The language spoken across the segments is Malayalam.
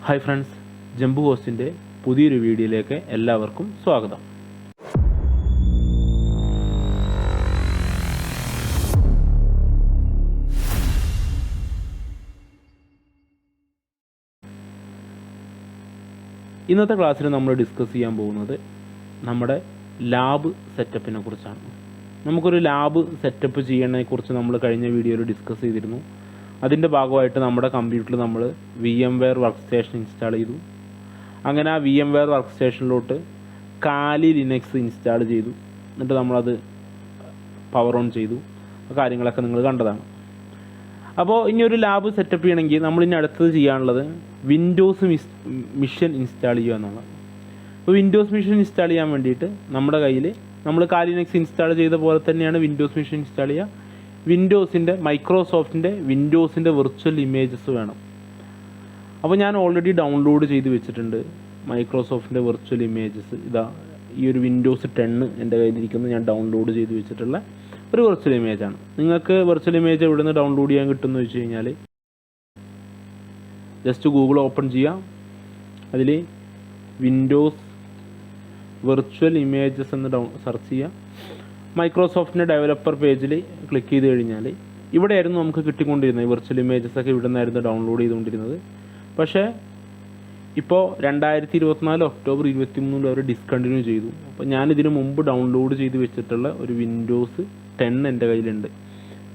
ഹായ് ഫ്രണ്ട്സ്, ജംബു ഹോസ്റ്റിൻ്റെ പുതിയൊരു വീഡിയോയിലേക്ക് എല്ലാവർക്കും സ്വാഗതം. ഇന്നത്തെ ക്ലാസ്സിൽ നമ്മൾ ഡിസ്കസ് ചെയ്യാൻ പോകുന്നത് നമ്മുടെ ലാബ് സെറ്റപ്പിനെ കുറിച്ചാണ്. നമുക്കൊരു ലാബ് സെറ്റപ്പ് ചെയ്യുന്നതിനെക്കുറിച്ച് നമ്മൾ കഴിഞ്ഞ വീഡിയോയിൽ ഡിസ്കസ് ചെയ്തിരുന്നു. അതിൻ്റെ ഭാഗമായിട്ട് നമ്മുടെ കമ്പ്യൂട്ടറിൽ നമ്മൾ VMware വർക്ക് സ്റ്റേഷൻ ഇൻസ്റ്റാൾ ചെയ്തു. അങ്ങനെ ആ VMware വർക്ക് സ്റ്റേഷനിലോട്ട് കാലി ലിനക്സ് ഇൻസ്റ്റാൾ ചെയ്തു. എന്നിട്ട് നമ്മളത് പവർ ഓൺ ചെയ്തു. ആ കാര്യങ്ങളൊക്കെ നിങ്ങൾ കണ്ടതാണ്. അപ്പോൾ ഇനി ഒരു ലാബ് സെറ്റപ്പ് ചെയ്യണമെങ്കിൽ നമ്മളിനി അടുത്തത് ചെയ്യാനുള്ളത് വിൻഡോസ് മിഷൻ ഇൻസ്റ്റാൾ ചെയ്യുക എന്നുള്ളത്. അപ്പോൾ വിൻഡോസ് മിഷൻ ഇൻസ്റ്റാൾ ചെയ്യാൻ വേണ്ടിയിട്ട് നമ്മുടെ കയ്യിൽ നമ്മൾ കാലി ലിനക്സ് ഇൻസ്റ്റാൾ ചെയ്ത പോലെ തന്നെയാണ് വിൻഡോസ് മിഷൻ ഇൻസ്റ്റാൾ ചെയ്യുക. വിൻഡോസിൻ്റെ മൈക്രോസോഫ്റ്റിൻ്റെ വിൻഡോസിൻ്റെ വിർച്വൽ ഇമേജസ് വേണം. അപ്പോൾ ഞാൻ ഓൾറെഡി ഡൗൺലോഡ് ചെയ്ത് വെച്ചിട്ടുണ്ട് മൈക്രോസോഫ്റ്റിൻ്റെ വിർച്വൽ ഇമേജസ്. ഇതാ ഈ ഒരു വിൻഡോസ് 10 എൻ്റെ കയ്യിലിരിക്കുന്നത് ഞാൻ ഡൗൺലോഡ് ചെയ്ത് വെച്ചിട്ടുള്ള ഒരു വിർച്വൽ ഇമേജാണ്. നിങ്ങൾക്ക് വിർച്വൽ ഇമേജ് എവിടെ നിന്ന് ഡൗൺലോഡ് ചെയ്യാൻ കിട്ടുമെന്ന് വെച്ച് കഴിഞ്ഞാൽ ജസ്റ്റ് ഗൂഗിൾ ഓപ്പൺ ചെയ്യാം. അതിൽ വിൻഡോസ് വിർച്വൽ ഇമേജസ് എന്ന് സെർച്ച് ചെയ്യാം. മൈക്രോസോഫ്റ്റിൻ്റെ ഡെവലപ്പർ പേജിൽ ക്ലിക്ക് ചെയ്ത് കഴിഞ്ഞാൽ ഇവിടെയായിരുന്നു നമുക്ക് കിട്ടിക്കൊണ്ടിരുന്നത്. വിർച്വൽ ഇമേജസ് ഒക്കെ ഇവിടെ നിന്നായിരുന്നു ഡൗൺലോഡ് ചെയ്തുകൊണ്ടിരുന്നത്. പക്ഷേ ഇപ്പോൾ 2024 ഒക്ടോബർ 23 അവർ ഡിസ്കണ്ടിന്യൂ ചെയ്തു. അപ്പോൾ ഞാനിതിന് മുമ്പ് ഡൗൺലോഡ് ചെയ്ത് വെച്ചിട്ടുള്ള ഒരു വിൻഡോസ് 10 എൻ്റെ കയ്യിലുണ്ട്.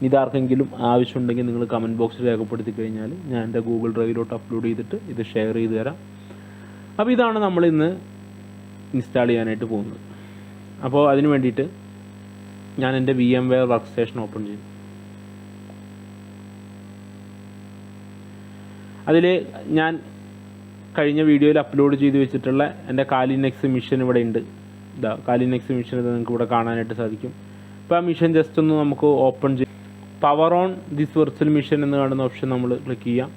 ഇതാർക്കെങ്കിലും ആവശ്യമുണ്ടെങ്കിൽ നിങ്ങൾ കമൻറ്റ് ബോക്സിൽ രേഖപ്പെടുത്തി കഴിഞ്ഞാൽ ഞാൻ എൻ്റെ ഗൂഗിൾ ഡ്രൈവിലോട്ട് അപ്ലോഡ് ചെയ്തിട്ട് ഇത് ഷെയർ ചെയ്ത് തരാം. അപ്പോൾ ഇതാണ് നമ്മൾ ഇന്ന് ഇൻസ്റ്റാൾ ചെയ്യാനായിട്ട് പോകുന്നത്. അപ്പോൾ അതിന് വേണ്ടിയിട്ട് ഞാൻ എൻ്റെ VMware വർക്ക് സ്റ്റേഷൻ ഓപ്പൺ ചെയ്തു. അതിൽ ഞാൻ കഴിഞ്ഞ വീഡിയോയിൽ അപ്ലോഡ് ചെയ്ത് വെച്ചിട്ടുള്ള എൻ്റെ കാലി ലിനക്സ് മിഷൻ ഇവിടെ ഉണ്ട്. ഇതാ കാലി ലിനക്സ് മിഷൻ ഇത് നിങ്ങൾക്ക് ഇവിടെ കാണാനായിട്ട് സാധിക്കും. അപ്പോൾ ആ മിഷൻ ജസ്റ്റ് ഒന്ന് നമുക്ക് ഓപ്പൺ ചെയ്ത് power on this virtual mission എന്ന് കാണുന്ന ഓപ്ഷൻ നമ്മൾ ക്ലിക്ക് ചെയ്യാം.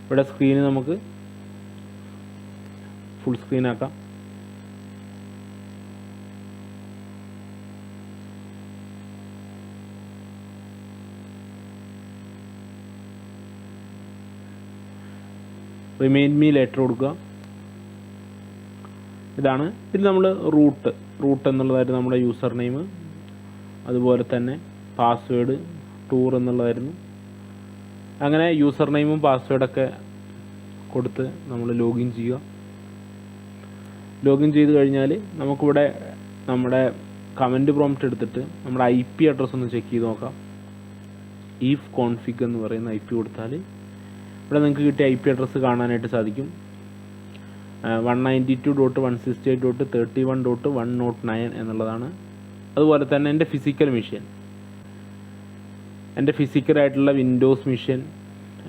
ഇവിടെ സ്ക്രീന് നമുക്ക് ഫുൾ സ്ക്രീൻ ആക്കാം. റിമൈൻഡ് മീ ലെറ്റർ കൊടുക്കുക. ഇതാണ്. ഇതിൽ നമ്മൾ റൂട്ട് എന്നുള്ളതായിരുന്നു നമ്മുടെ യൂസർ നെയിം. അതുപോലെ തന്നെ പാസ്വേഡ് ടൂർ എന്നുള്ളതായിരുന്നു. അങ്ങനെ യൂസർ നെയിമും പാസ്വേഡൊക്കെ കൊടുത്ത് നമ്മൾ ലോഗിൻ ചെയ്യുക. ലോഗിൻ ചെയ്ത് കഴിഞ്ഞാൽ നമുക്കിവിടെ നമ്മുടെ കമൻറ്റ് പ്രോംപ്റ്റ് എടുത്തിട്ട് നമ്മുടെ IP അഡ്രസ്സ് ഒന്ന് ചെക്ക് ചെയ്ത് നോക്കാം. if config എന്ന് പറയുന്ന IP കൊടുത്താൽ ഇവിടെ നിങ്ങൾക്ക് കിട്ടിയ IP അഡ്രസ്സ് കാണാനായിട്ട് സാധിക്കും. 192.168.31.109 എന്നുള്ളതാണ്. അതുപോലെ തന്നെ എൻ്റെ ഫിസിക്കലായിട്ടുള്ള വിൻഡോസ് മിഷൻ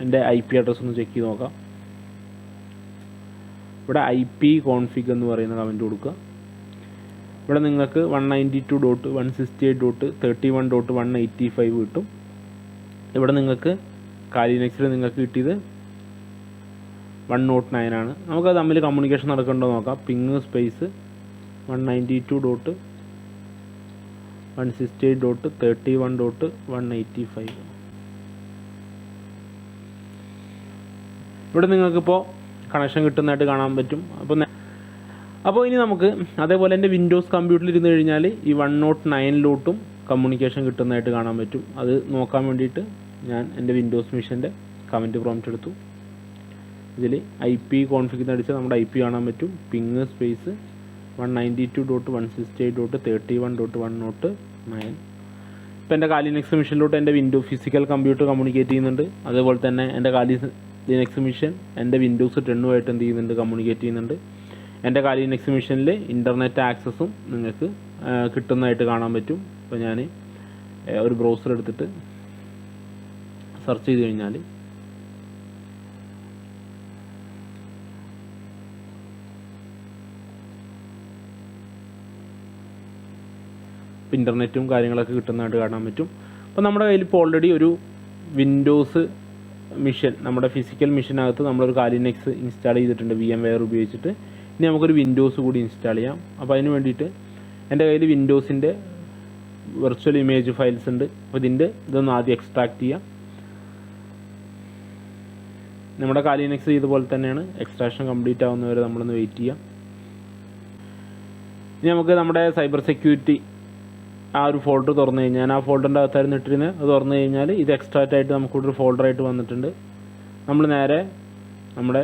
എൻ്റെ IP അഡ്രസ്സ് ഒന്ന് ചെക്ക് ചെയ്ത് നോക്കാം. ഇവിടെ IP config എന്ന് പറയുന്ന കമൻറ്റ് കൊടുക്കുക. ഇവിടെ നിങ്ങൾക്ക് 192.168.31.185 കിട്ടും. ഇവിടെ നിങ്ങൾക്ക് കാലി ലിനക്സിൽ നിങ്ങൾക്ക് കിട്ടിയത് 109 ആണ്. നമുക്കത് തമ്മിൽ കമ്മ്യൂണിക്കേഷൻ നടക്കണ്ടോ നോക്കാം. Ping space 192.168.31.185. ഇവിടെ നിങ്ങൾക്കിപ്പോൾ കണക്ഷൻ കിട്ടുന്നതായിട്ട് കാണാൻ പറ്റും. അപ്പോൾ ഇനി നമുക്ക് അതേപോലെ എൻ്റെ വിൻഡോസ് കമ്പ്യൂട്ടറിൽ ഇരുന്ന് കഴിഞ്ഞാൽ ഈ 109 കമ്മ്യൂണിക്കേഷൻ കിട്ടുന്നതായിട്ട് കാണാൻ പറ്റും. അത് നോക്കാൻ വേണ്ടിയിട്ട് ഞാൻ എൻ്റെ വിൻഡോസ് മിഷൻ്റെ കമൻറ്റ് പ്രോംപ്റ്റ് എടുത്തു. ഇതിൽ IP config അടിച്ചാൽ നമ്മുടെ IP കാണാൻ പറ്റും. Ping space 192.168.31.109. ഇപ്പോൾ എൻ്റെ കാലി ലിനക്സ് മിഷനിലോട്ട് എൻ്റെ ഫിസിക്കൽ കമ്പ്യൂട്ടർ കമ്മ്യൂണിക്കേറ്റ് ചെയ്യുന്നുണ്ട്. അതുപോലെ തന്നെ എൻ്റെ കാലി ലിനക്സ് മിഷൻ എൻ്റെ വിൻഡോസ് 10 എന്ത് ചെയ്യുന്നുണ്ട്, കമ്മ്യൂണിക്കേറ്റ് ചെയ്യുന്നുണ്ട്. എൻ്റെ കാലി ലിനക്സ് മിഷനിൽ ഇൻ്റർനെറ്റ് ആക്സസും നിങ്ങൾക്ക് കിട്ടുന്നതായിട്ട് കാണാൻ പറ്റും. അപ്പോൾ ഞാൻ ഒരു ബ്രൗസർ എടുത്തിട്ട് സെർച്ച് ചെയ്ത് കഴിഞ്ഞാൽ ഇൻ്റർനെറ്റും കാര്യങ്ങളൊക്കെ കിട്ടുന്നതായിട്ട് കാണാൻ പറ്റും. അപ്പോൾ നമ്മുടെ കയ്യിൽ ഇപ്പോൾ ഓൾറെഡി ഒരു വിൻഡോസ് മിഷൻ, നമ്മുടെ ഫിസിക്കൽ മിഷനകത്ത് നമ്മളൊരു കാലി ലിനക്സ് ഇൻസ്റ്റാൾ ചെയ്തിട്ടുണ്ട് VMware ഉപയോഗിച്ചിട്ട്. ഇനി നമുക്കൊരു വിൻഡോസ് കൂടി ഇൻസ്റ്റാൾ ചെയ്യാം. അപ്പോൾ അതിന് വേണ്ടിയിട്ട് എൻ്റെ കയ്യിൽ വിൻഡോസിൻ്റെ വെർച്വൽ ഇമേജ് ഫയൽസ് ഉണ്ട്. അപ്പോൾ ഇതൊന്ന് ആദ്യം എക്സ്ട്രാക്ട് ചെയ്യാം. നമ്മുടെ കാലി ലിനക്സ് ചെയ്തപോലെ തന്നെയാണ്. എക്സ്ട്രാക്ഷൻ കംപ്ലീറ്റ് ആവുന്നവരെ നമ്മളൊന്ന് വെയിറ്റ് ചെയ്യാം. ഇനി നമുക്ക് നമ്മുടെ സൈബർ സെക്യൂരിറ്റി ആ ഒരു ഫോൾഡർ തുറന്നു കഴിഞ്ഞാൽ, ഞാൻ ആ ഫോൾഡറിൻ്റെ അകത്തായിരുന്നു ഇട്ടിരുന്നത്, അത് തുറന്നു കഴിഞ്ഞാൽ ഇത് എക്സ്ട്രാക്റ്റ് ആയിട്ട് നമുക്കൊരു ഫോൾഡറായിട്ട് വന്നിട്ടുണ്ട്. നമ്മൾ നേരെ നമ്മുടെ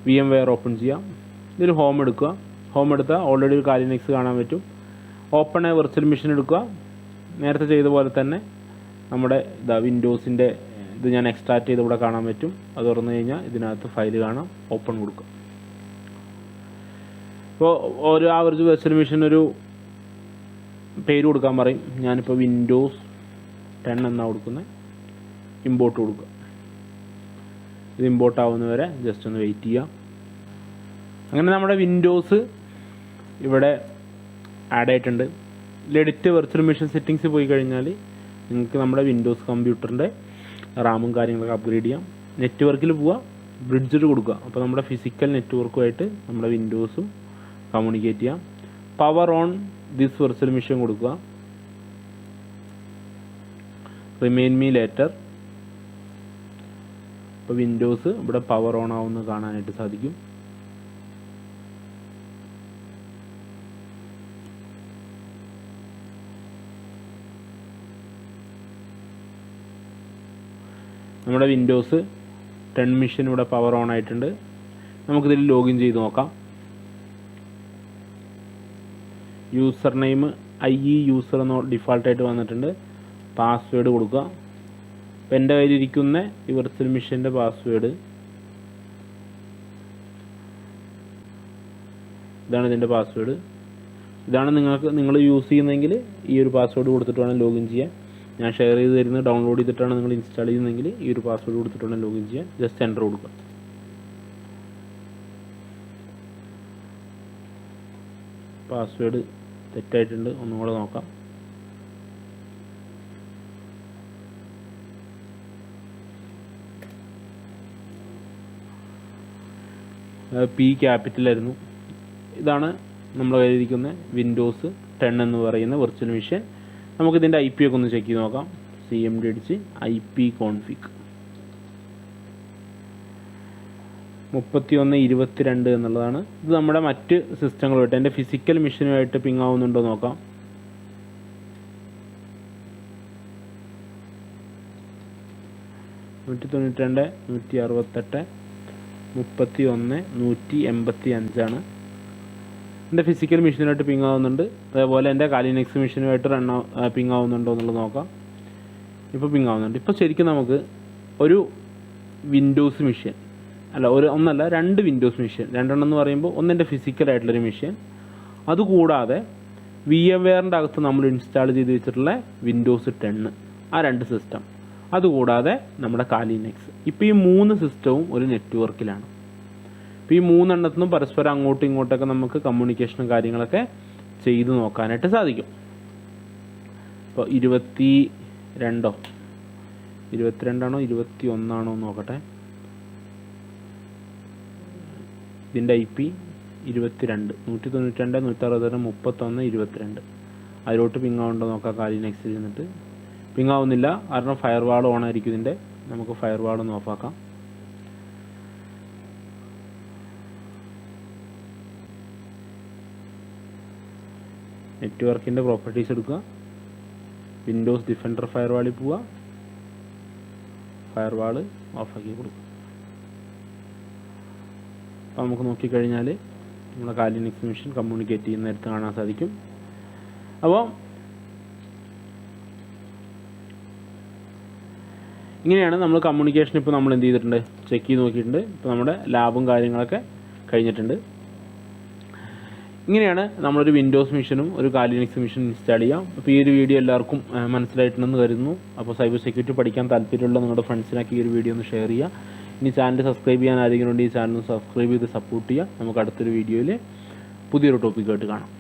VMware ഓപ്പൺ ചെയ്യാം. ഇതിൽ ഹോം എടുക്കുക. ഹോം എടുത്താൽ ഓൾറെഡി ഒരു കാലി ലിനക്സ് കാണാൻ പറ്റും. ഓപ്പൺ എ വെർച്വൽ മെഷീൻ എടുക്കുക. നേരത്തെ ചെയ്ത പോലെ തന്നെ നമ്മുടെ വിൻഡോസിൻ്റെ ഇത് ഞാൻ എക്സ്ട്രാക്റ്റ് ചെയ്ത് ഇവിടെ കാണാൻ പറ്റും. അത് തുറന്നു കഴിഞ്ഞാൽ ഇതിനകത്ത് ഫയൽ കാണാം. ഓപ്പൺ കൊടുക്കുക. ഇപ്പോൾ ആ വെർച്വൽ മെഷീൻ ഒരു പേര് കൊടുക്കാൻ പറയും. ഞാനിപ്പോൾ Windows 10 എന്നാണ് കൊടുക്കുന്നത്. ഇമ്പോർട്ട് കൊടുക്കുക. ഇത് ഇമ്പോർട്ട് ആവുന്നവരെ ജസ്റ്റ് ഒന്ന് വെയിറ്റ് ചെയ്യുക. അങ്ങനെ നമ്മുടെ വിൻഡോസ് ഇവിടെ ആഡ് ആയിട്ടുണ്ട്. എഡിറ്റ് വെർച്വൽ മെഷീൻ സെറ്റിങ്സ് പോയി കഴിഞ്ഞാൽ നിങ്ങൾക്ക് നമ്മുടെ വിൻഡോസ് കമ്പ്യൂട്ടറിൻ്റെ റാമും കാര്യങ്ങളൊക്കെ അപ്ഗ്രേഡ് ചെയ്യാം. നെറ്റ്വർക്കിൽ പോവുക, ബ്രിഡ്ജിൽ കൊടുക്കുക. അപ്പോൾ നമ്മുടെ ഫിസിക്കൽ നെറ്റ്വർക്കുമായിട്ട് നമ്മുടെ വിൻഡോസും കമ്മ്യൂണിക്കേറ്റ് ചെയ്യാം. Power on this virtual machine കൊടുക്കുക. Remain me later. അപ്പോൾ വിൻഡോസ് ഇവിടെ പവർ ഓൺ ആവുമെന്ന് കാണാനായിട്ട് സാധിക്കും. നമ്മുടെ വിൻഡോസ് 10 മെഷീൻ ഇവിടെ പവർ ഓൺ ആയിട്ടുണ്ട്. നമുക്കിതിൽ ലോഗിൻ ചെയ്ത് നോക്കാം. യൂസർ നെയിം IE യൂസർ എന്ന് ഡിഫാൾട്ടായിട്ട് വന്നിട്ടുണ്ട്. പാസ്വേഡ് കൊടുക്കുക. അപ്പോൾ എൻ്റെ കയ്യിലിരിക്കുന്ന ഈ വെർച്വൽ മെഷീൻ്റെ പാസ്വേഡ് ഇതാണ്. ഇതിൻ്റെ പാസ്വേഡ് ഇതാണ്. നിങ്ങൾ യൂസ് ചെയ്യുന്നതെങ്കിൽ ഈ ഒരു പാസ്വേഡ് കൊടുത്തിട്ട് വേണം ലോഗിൻ ചെയ്യാൻ. ഞാൻ ഷെയർ ചെയ്ത് തരുന്നത് ഡൗൺലോഡ് ചെയ്തിട്ടാണ് നിങ്ങൾ ഇൻസ്റ്റാൾ ചെയ്യുന്നതെങ്കിൽ ഈ ഒരു പാസ്വേഡ് കൊടുത്തിട്ട് വേണം ലോഗിൻ ചെയ്യാൻ. ജസ്റ്റ് എൻ്റർ കൊടുക്കുക. പാസ്വേഡ് തെറ്റായിട്ടുണ്ട്. ഒന്നുകൂടെ നോക്കാം. P ക്യാപിറ്റലായിരുന്നു. ഇതാണ് നമ്മുടെ കയ്യിലിരിക്കുന്ന Windows 10 എന്ന് പറയുന്ന വെർച്വൽ മെഷീൻ. നമുക്കിതിൻ്റെ IP ഒക്കെ ഒന്ന് ചെക്ക് ചെയ്ത് നോക്കാം. CMD അടിച്ച് IP config 3122 എന്നുള്ളതാണ്. ഇത് നമ്മുടെ മറ്റ് സിസ്റ്റങ്ങളുമായിട്ട് എൻ്റെ ഫിസിക്കൽ മെഷീനുമായിട്ട് പിങ് ആവുന്നുണ്ടോ നോക്കാം. $192 168 31 185 എൻ്റെ ഫിസിക്കൽ മെഷീനുമായിട്ട് പിങ് ആവുന്നുണ്ട്. അതേപോലെ എൻ്റെ കാലി ലിനക്സ് മെഷീനുമായിട്ട് പിങ് ആവുന്നുണ്ടോ എന്നുള്ളത് നോക്കാം. ഇപ്പോൾ പിങ് ആവുന്നുണ്ട്. ഇപ്പോൾ ശരിക്കും നമുക്ക് ഒരു വിൻഡോസ് മെഷീൻ ഒന്നല്ല 2 വിൻഡോസ് മെഷീൻ, 2 എന്ന് പറയുമ്പോൾ ഒന്നെൻ്റെ ഫിസിക്കലായിട്ടുള്ളൊരു മെഷീൻ, അതുകൂടാതെ VMwareൻ്റെ അകത്ത് നമ്മൾ ഇൻസ്റ്റാൾ ചെയ്ത് വെച്ചിട്ടുള്ള Windows 10 ആ 2 സിസ്റ്റം, അതുകൂടാതെ നമ്മുടെ കാലി ലിനക്സ്. ഇപ്പോൾ ഈ 3 സിസ്റ്റവും ഒരു നെറ്റ്വർക്കിലാണ്. ഇപ്പോൾ ഈ 3 എണ്ണത്തിനും പരസ്പരം അങ്ങോട്ടും ഇങ്ങോട്ടൊക്കെ നമുക്ക് കമ്മ്യൂണിക്കേഷനും കാര്യങ്ങളൊക്കെ ചെയ്ത് നോക്കാനായിട്ട് സാധിക്കും. ഇപ്പോൾ 22ആണോ 21ആണോ നോക്കട്ടെ. ഇതിൻ്റെ IP 22 192 162 31 22 അതിലോട്ട് പിങ് ആവുന്നുണ്ടോ നോക്കാം. കാലി ലിനക്സിൽ ഇരുന്നിട്ട് പിങ് ആവുന്നില്ല. കാരണം ഫയർവാൾ ഓൺ ആയിരിക്കും ഇതിൻ്റെ. നമുക്ക് ഫയർവാൾ ഒന്ന് ഓഫാക്കാം. നെറ്റ്വർക്കിൻ്റെ പ്രോപ്പർട്ടീസ് എടുക്കുക. വിൻഡോസ് ഡിഫൻഡർ ഫയർവാളിൽ പോവുക. ഫയർവാൾ ഓഫാക്കി കൊടുക്കുക. അപ്പോൾ നമുക്ക് നോക്കിക്കഴിഞ്ഞാൽ നമ്മുടെ കാലി ലിനക്സ് മെഷീൻ കമ്മ്യൂണിക്കേറ്റ് ചെയ്യുന്ന നേരത്ത് കാണാൻ സാധിക്കും. അപ്പോൾ ഇങ്ങനെയാണ് നമ്മൾ കമ്മ്യൂണിക്കേഷൻ. ഇപ്പോൾ നമ്മൾ എന്ത് ചെയ്തിട്ടുണ്ട്, ചെക്ക് ചെയ്ത് നോക്കിയിട്ടുണ്ട്. ഇപ്പോൾ നമ്മുടെ ലാബും കാര്യങ്ങളൊക്കെ കഴിഞ്ഞിട്ടുണ്ട്. ഇങ്ങനെയാണ് നമ്മളൊരു വിൻഡോസ് മെഷീനും ഒരു കാലി ലിനക്സ് മെഷീനും ഇൻസ്റ്റാൾ ചെയ്യാം. അപ്പോൾ ഈ ഒരു വീഡിയോ എല്ലാവർക്കും മനസ്സിലായിട്ടുണ്ടെന്ന് കരുതുന്നു. അപ്പോൾ സൈബർ സെക്യൂരിറ്റി പഠിക്കാൻ താല്പര്യമുള്ള നിങ്ങളുടെ ഫ്രണ്ട്സിനൊക്കെ ഈ ഒരു വീഡിയോ ഒന്ന് ഷെയർ ചെയ്യുക. ഇനി ചാനൽ സബ്സ്ക്രൈബ് ചെയ്യാൻ ആരെങ്കിലും ഉണ്ടെങ്കിൽ ഈ ചാനൽ സബ്സ്ക്രൈബ് ചെയ്ത് സപ്പോർട്ട് ചെയ്യുക. നമുക്ക് അടുത്തൊരു വീഡിയോയിൽ പുതിയൊരു ടോപ്പിക്കായിട്ട് കാണാം.